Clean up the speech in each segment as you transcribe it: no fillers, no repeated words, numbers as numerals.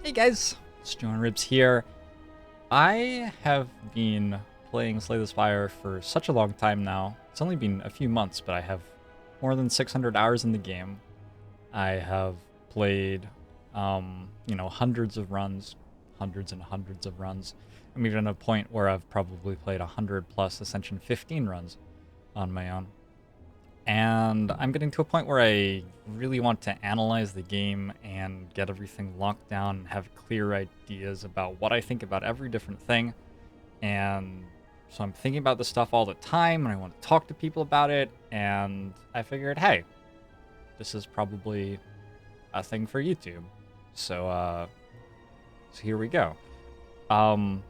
Hey guys, it's John Ribs here. I have been playing Slay the Spire for such a long time now. It's only been a few months, but I have more than 600 hours in the game. I have played, hundreds of runs, hundreds and hundreds of runs. I'm even at a point where I've probably played 100 plus Ascension 15 runs on my own. And I'm getting to a point where I really want to analyze the game and get everything locked down and have clear ideas about what I think about every different thing. And so I'm thinking about this stuff all the time, and I want to talk to people about it. And I figured, hey, this is probably a thing for YouTube. So here we go. I'm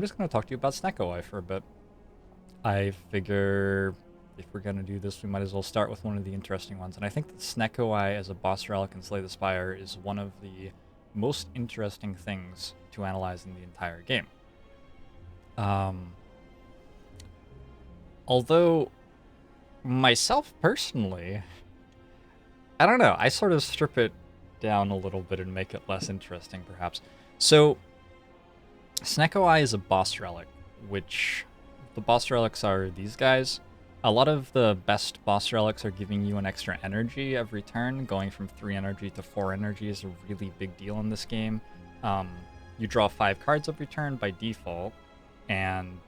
just going to talk to you about Snecko Eye for a bit. I figure if we're going to do this, we might as well start with one of the interesting ones. And I think that Snecko Eye as a boss relic in Slay the Spire is one of the most interesting things to analyze in the entire game. Although, myself personally, I don't know, I sort of strip it down a little bit and make it less interesting, perhaps. So, Snecko Eye is a boss relic, which the boss relics are these guys. A lot of the best boss relics are giving you an extra energy every turn. Going from 3 energy to 4 energy is a really big deal in this game. You draw 5 cards every turn by default, and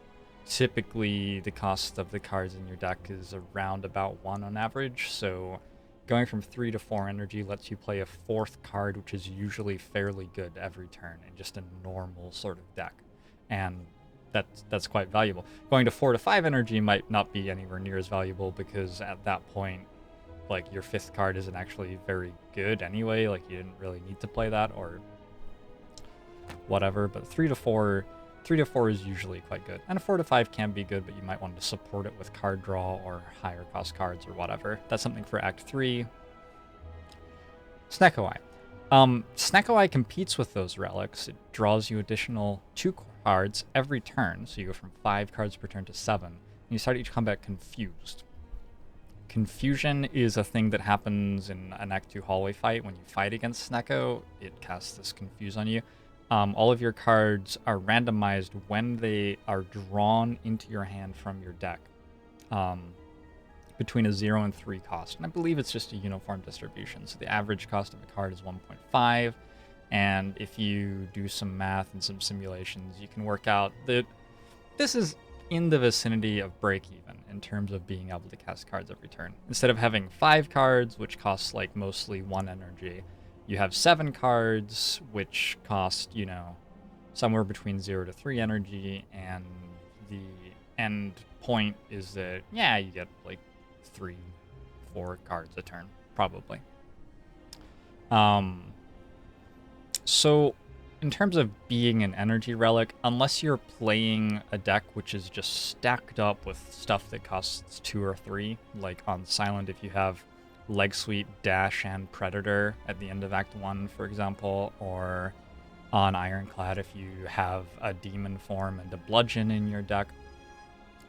typically the cost of the cards in your deck is around about 1 on average, so going from 3 to 4 energy lets you play a 4th card, which is usually fairly good every turn in just a normal sort of deck. And that's quite valuable. Going to 4 to 5 energy might not be anywhere near as valuable, because at that point, like, your 5th card isn't actually very good anyway. Like, you didn't really need to play that or whatever. But 3 to 4 is usually quite good. And a 4 to 5 can be good, but you might want to support it with card draw or higher cost cards or whatever. That's something for Act 3. Snecko Eye. Snecko Eye competes with those relics. It draws you additional 2 cards every turn, so you go from 5 cards per turn to 7, and you start each combat confused. Confusion is a thing that happens in an Act 2 hallway fight. When you fight against Snecko, it casts this Confuse on you. All of your cards are randomized when they are drawn into your hand from your deck, between a 0 and 3 cost, and I believe it's just a uniform distribution, so the average cost of a card is 1.5. And if you do some math and some simulations, you can work out that this is in the vicinity of break even in terms of being able to cast cards every turn. Instead of having 5 cards, which costs like mostly 1 energy, you have 7 cards, which cost, somewhere between 0 to 3 energy, and the end point is that, yeah, you get like 3-4 cards a turn, probably. So, in terms of being an energy relic, unless you're playing a deck which is just stacked up with stuff that costs 2 or 3, like on Silent if you have Leg Sweep, Dash, and Predator at the end of Act 1, for example, or on Ironclad if you have a Demon form and a Bludgeon in your deck.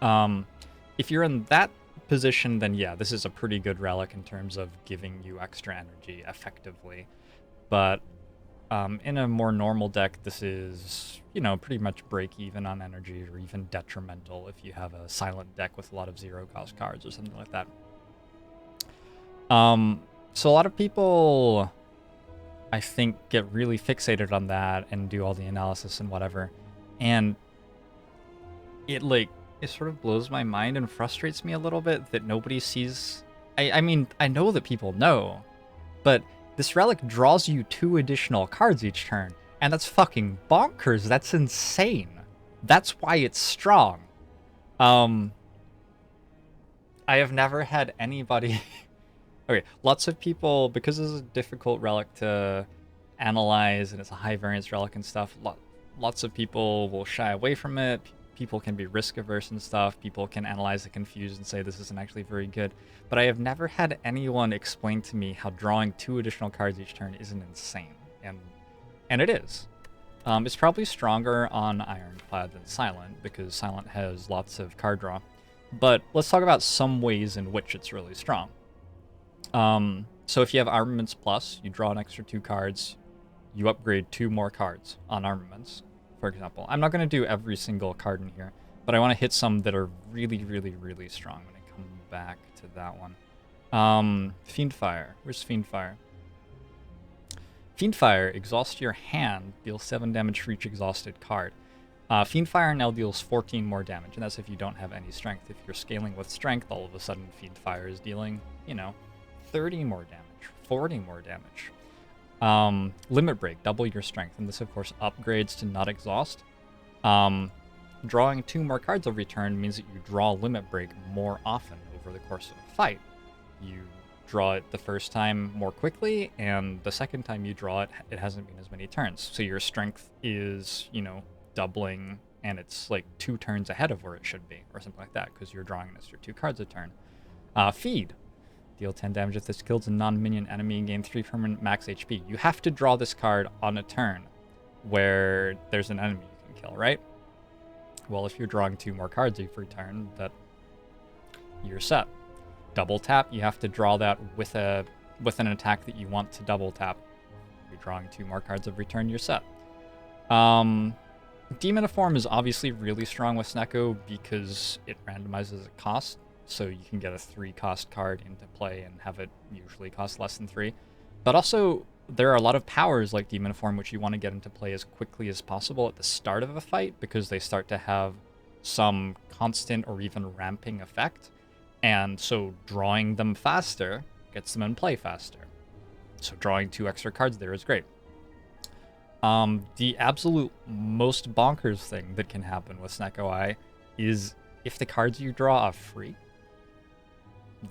If you're in that position, then yeah, this is a pretty good relic in terms of giving you extra energy effectively. But in a more normal deck, this is, pretty much break even on energy, or even detrimental if you have a Silent deck with a lot of 0 cost cards or something like that. So a lot of people, I think, get really fixated on that and do all the analysis and whatever. And it sort of blows my mind and frustrates me a little bit that nobody sees. I mean, I know that people know, but this relic draws you 2 additional cards each turn, and that's fucking bonkers. That's insane. That's why it's strong. I have never had anybody... Okay, lots of people, because this is a difficult relic to analyze, and it's a high variance relic and stuff, lots of people will shy away from it. People can be risk averse and stuff. People can analyze the confused and say this isn't actually very good. But I have never had anyone explain to me how drawing 2 additional cards each turn isn't insane. And it is. It's probably stronger on Ironclad than Silent, because Silent has lots of card draw. But let's talk about some ways in which it's really strong. So if you have Armaments Plus, you draw an extra 2 cards. you upgrade 2 more cards on armaments, for example. I'm not going to do every single card in here, but I want to hit some that are really, really, really strong. I'm going to come back to that one. Fiendfire. Where's Fiendfire? Fiendfire, exhaust your hand, deal 7 damage for each exhausted card. Fiendfire now deals 14 more damage, and that's if you don't have any strength. If you're scaling with strength, all of a sudden Fiendfire is dealing, 30 more damage, 40 more damage. Limit Break, double your strength, and this of course upgrades to not exhaust. Drawing 2 more cards every turn means that you draw Limit Break more often over the course of a fight. You draw it the first time more quickly, and the second time you draw it, it hasn't been as many turns. So your strength is, doubling, and it's like 2 turns ahead of where it should be, or something like that, because you're drawing an extra 2 cards a turn. Feed. Deal 10 damage if this kills a non-minion enemy and gain 3 permanent max HP. You have to draw this card on a turn where there's an enemy you can kill, right? Well, if you're drawing 2 more cards every turn, you're set. Double tap, you have to draw that with an attack that you want to double tap. You're drawing 2 more cards every turn, you're set. Demoniform is obviously really strong with Snecko because it randomizes a cost, so you can get a 3-cost card into play and have it usually cost less than 3. But also, there are a lot of powers like Demoniform which you want to get into play as quickly as possible at the start of a fight, because they start to have some constant or even ramping effect. And so drawing them faster gets them in play faster. So drawing 2 extra cards there is great. The absolute most bonkers thing that can happen with Snecko Eye is if the cards you draw are free,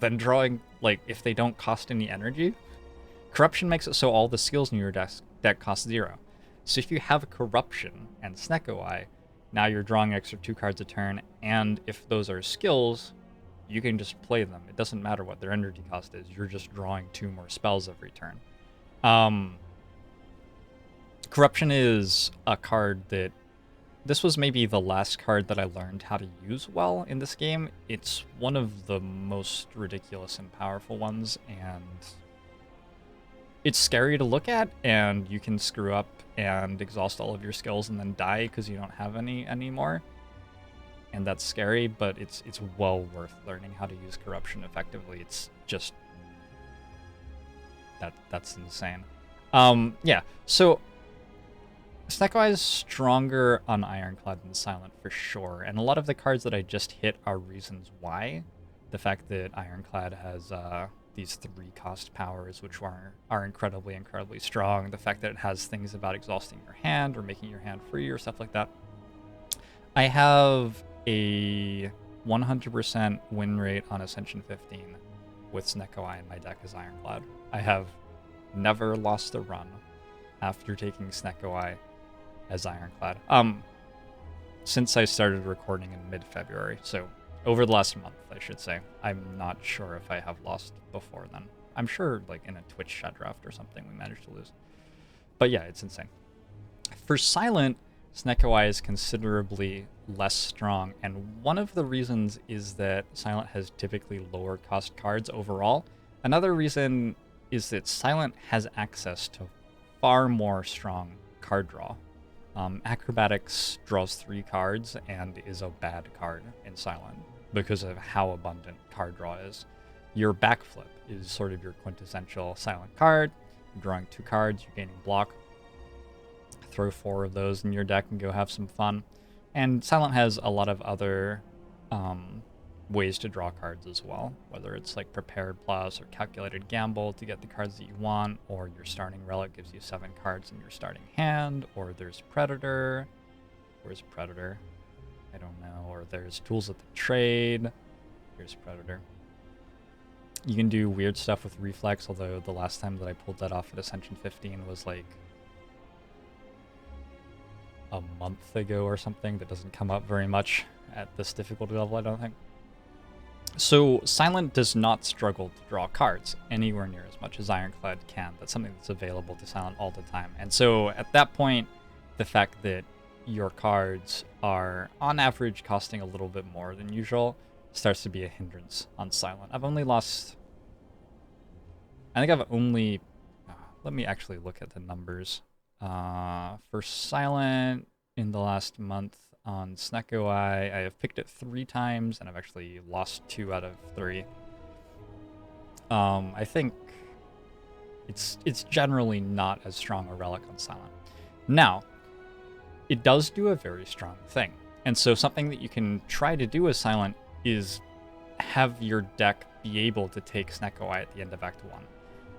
then drawing, if they don't cost any energy, Corruption makes it so all the skills in your deck cost 0. So if you have Corruption and Snecko Eye, now you're drawing extra 2 cards a turn, and if those are skills, you can just play them. It doesn't matter what their energy cost is. You're just drawing 2 more spells every turn. Corruption is a card that... This was maybe the last card that I learned how to use well in this game. It's one of the most ridiculous and powerful ones, and it's scary to look at, and you can screw up and exhaust all of your skills and then die because you don't have any anymore. And that's scary, but it's well worth learning how to use Corruption effectively. It's just... That's insane. Yeah, so... Snecko Eye is stronger on Ironclad than Silent for sure, and a lot of the cards that I just hit are reasons why. The fact that Ironclad has these 3-cost powers, which are incredibly, incredibly strong. The fact that it has things about exhausting your hand or making your hand free or stuff like that. I have a 100% win rate on Ascension 15 with Snecko Eye in my deck as Ironclad. I have never lost a run after taking Snecko Eye as Ironclad. Since I started recording in mid-February, so over the last month, I should say. I'm not sure if I have lost before then. I'm sure, in a Twitch chat draft or something, we managed to lose. But yeah, it's insane. For Silent, Snecko Eye is considerably less strong, and one of the reasons is that Silent has typically lower cost cards overall. Another reason is that Silent has access to far more strong card draw. Acrobatics draws 3 cards and is a bad card in Silent because of how abundant card draw is. Your Backflip is sort of your quintessential Silent card. You're drawing 2 cards, you're gaining block. Throw 4 of those in your deck and go have some fun. And Silent has a lot of other ways to draw cards as well, whether it's Prepared Plus or Calculated Gamble to get the cards that you want, or your Starting Relic gives you 7 cards in your starting hand, or there's Predator. Where's Predator? I don't know. Or there's Tools of the Trade. Here's Predator. You can do weird stuff with Reflex, although the last time that I pulled that off at Ascension 15 was a month ago or something. That doesn't come up very much at this difficulty level, I don't think. So Silent does not struggle to draw cards anywhere near as much as Ironclad can. That's something that's available to Silent all the time. And so at that point, the fact that your cards are on average costing a little bit more than usual starts to be a hindrance on Silent. I've only lost... I think I've only... let me actually look at the numbers. For Silent, in the last month on Snecko Eye, I have picked it 3 times, and I've actually lost 2 out of 3. I think it's generally not as strong a relic on Silent. Now, it does do a very strong thing. And so something that you can try to do as Silent is have your deck be able to take Snecko Eye at the end of Act 1.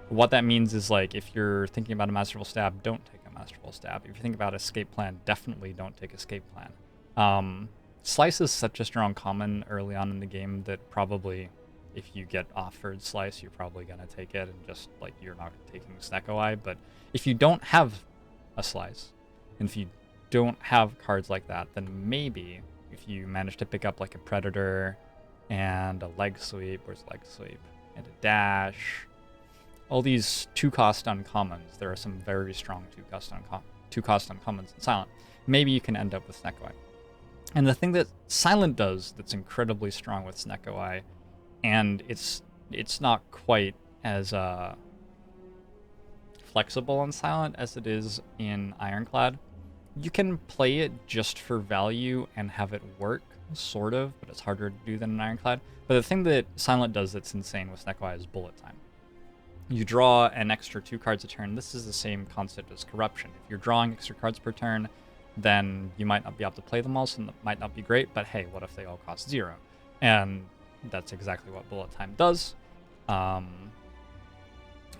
What that means is, like, if you're thinking about a Masterful Stab, don't take a Masterful Stab. If you think about Escape Plan, definitely don't take Escape Plan. Slice is such a strong common early on in the game that probably, if you get offered Slice, you're probably going to take it, and just, like, you're not taking Snecko Eye. But if you don't have a Slice, and if you don't have cards like that, then maybe if you manage to pick up, like, a Predator and a Leg Sweep, where's Leg Sweep, and a Dash, all these 2-cost uncommons, there are some very strong 2-cost uncommons in Silent. Maybe you can end up with Snecko Eye. And the thing that Silent does that's incredibly strong with Snecko Eye, and it's not quite as flexible in Silent as it is in Ironclad. You can play it just for value and have it work, sort of, but it's harder to do than in Ironclad. But the thing that Silent does that's insane with Snecko Eye is bullet time. You draw an extra 2 cards a turn. This is the same concept as Corruption. If you're drawing extra cards per turn, then you might not be able to play them all, so it might not be great, but hey, what if they all cost 0? And that's exactly what bullet time does.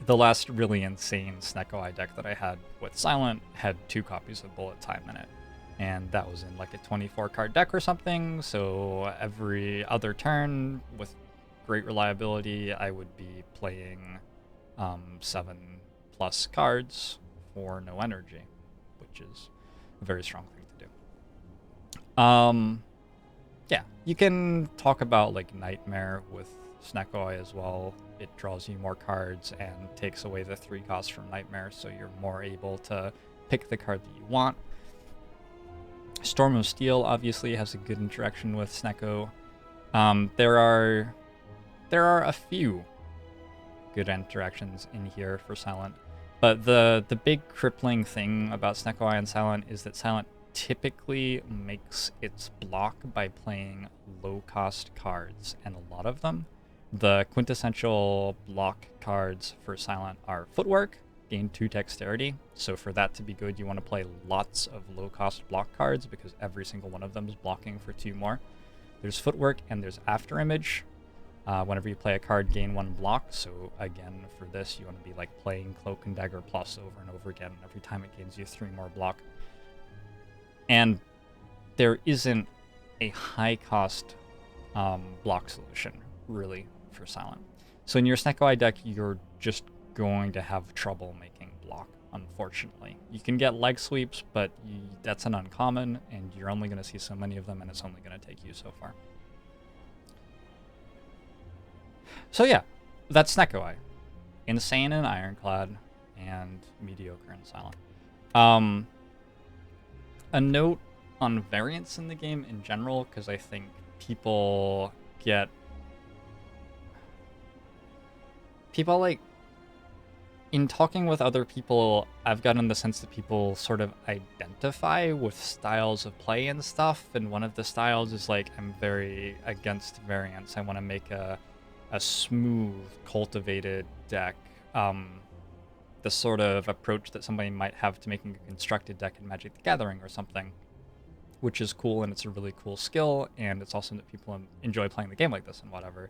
The last really insane Snecko Eye deck that I had with Silent had 2 copies of bullet time in it. And that was in, like, a 24-card deck or something, so every other turn, with great reliability, I would be playing 7+ cards for no energy, which is a very strong thing to do. Yeah, you can talk about, like, Nightmare with Snecko Eye as well. It draws you more cards and takes away the 3 costs from Nightmare, so you're more able to pick the card that you want. Storm of Steel obviously has a good interaction with Snecko. There are a few good interactions in here for Silent, but the big crippling thing about Snecko Eye and Silent is that Silent typically makes its block by playing low-cost cards, and a lot of them. The quintessential block cards for Silent are Footwork, gain 2 dexterity, so for that to be good, you want to play lots of low-cost block cards, because every single one of them is blocking for 2 more. There's Footwork, and there's Afterimage. Whenever you play a card, gain 1 block, so again, for this, you want to be, like, playing Cloak and Dagger Plus over and over again, and every time it gains you 3 more block. And there isn't a high-cost block solution, really, for Silent. So in your Snecko Eye deck, you're just going to have trouble making block, unfortunately. You can get Leg Sweeps, but that's an uncommon, and you're only going to see so many of them, and it's only going to take you so far. So yeah, that's Snecko Eye. Insane in Ironclad, and mediocre in Silent. A note on variance in the game in general, because I think people like, in talking with other people, I've gotten the sense that people sort of identify with styles of play and stuff, and one of the styles is, like, I'm very against variance. I want to make a smooth, cultivated deck. The sort of approach that somebody might have to making a constructed deck in Magic the Gathering or something, which is cool, and it's a really cool skill, and it's awesome that people enjoy playing the game like this and whatever.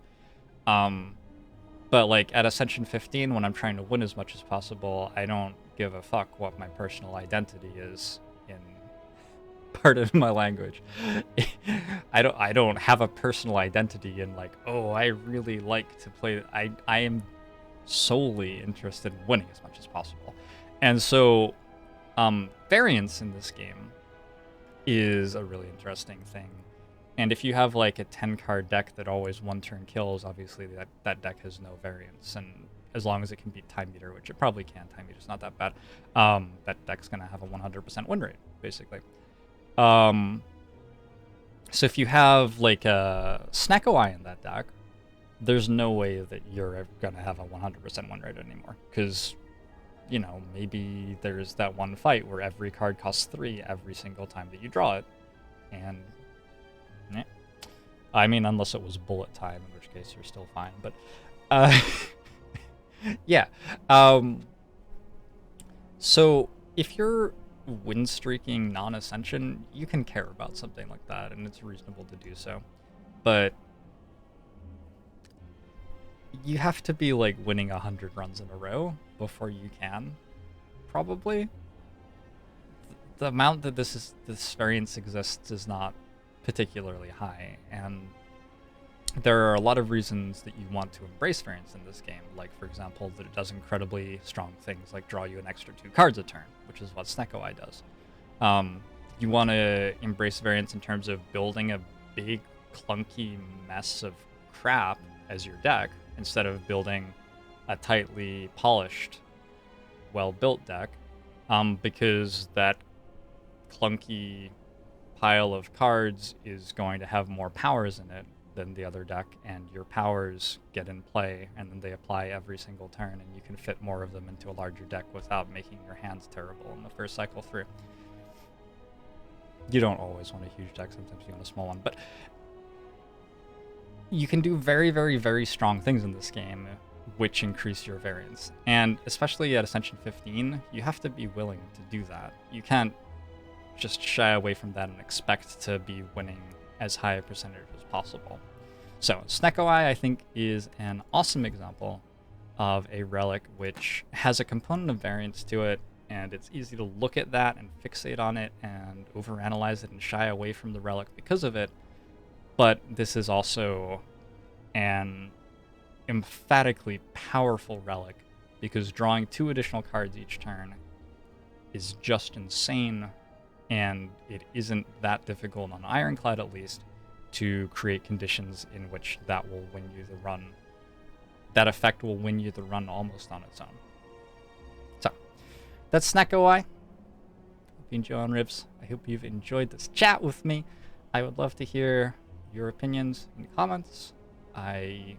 But, like, at Ascension 15, when I'm trying to win as much as possible, I don't give a fuck what my personal identity is, in pardon my language. I don't have a personal identity in, like, oh, I really like to play. I am solely interested in winning as much as possible. And so variance in this game is a really interesting thing. And if you have, like, a 10-card deck that always 1-turn kills, obviously that deck has no variance. And as long as it can beat Time Meter, which it probably can, Time Meter's not that bad, that deck's going to have a 100% win rate, basically. So if you have, like, a Snecko Eye in that deck, there's no way that you're going to have a 100% win rate anymore, because you know, maybe there's that one fight where every card costs 3 every single time that you draw it. And, I mean, unless it was bullet time, in which case you're still fine. But, yeah. So if you're win streaking non-ascension, you can care about something like that, and it's reasonable to do so. But you have to be like winning 100 runs in a row before you can, probably. The amount that this variance exists is not particularly high, and there are a lot of reasons that you want to embrace variance in this game. Like, for example, that it does incredibly strong things like draw you an extra 2 cards a turn, which is what Snecko Eye does. You want to embrace variance in terms of building a big, clunky mess of crap as your deck, instead of building a tightly polished, well-built deck, because that clunky pile of cards is going to have more powers in it than the other deck, and your powers get in play, and then they apply every single turn, and you can fit more of them into a larger deck without making your hands terrible in the first cycle through. You don't always want a huge deck, sometimes you want a small one, but you can do very, very, very strong things in this game which increase your variance. And especially at Ascension 15, you have to be willing to do that. You can't just shy away from that and expect to be winning as high a percentage as possible. So Snecko Eye, I think, is an awesome example of a relic which has a component of variance to it, and it's easy to look at that and fixate on it and overanalyze it and shy away from the relic because of it. But this is also an emphatically powerful relic, because drawing 2 additional cards each turn is just insane, and it isn't that difficult on Ironclad, at least, to create conditions in which that will win you the run. That effect will win you the run almost on its own. So, that's Snecko Eye. Hope you enjoy on Ribs. I hope you've enjoyed this chat with me. I would love to hear your opinions in the comments. I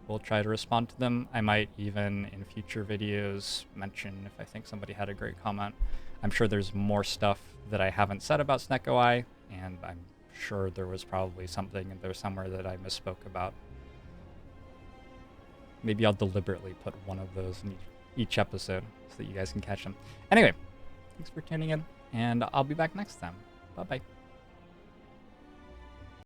will try to respond to them. I might even, in future videos, mention if I think somebody had a great comment. I'm sure there's more stuff that I haven't said about Snecko Eye, and I'm sure there was probably something in there somewhere that I misspoke about. Maybe I'll deliberately put one of those in each episode so that you guys can catch them. Anyway, thanks for tuning in, and I'll be back next time. Bye-bye.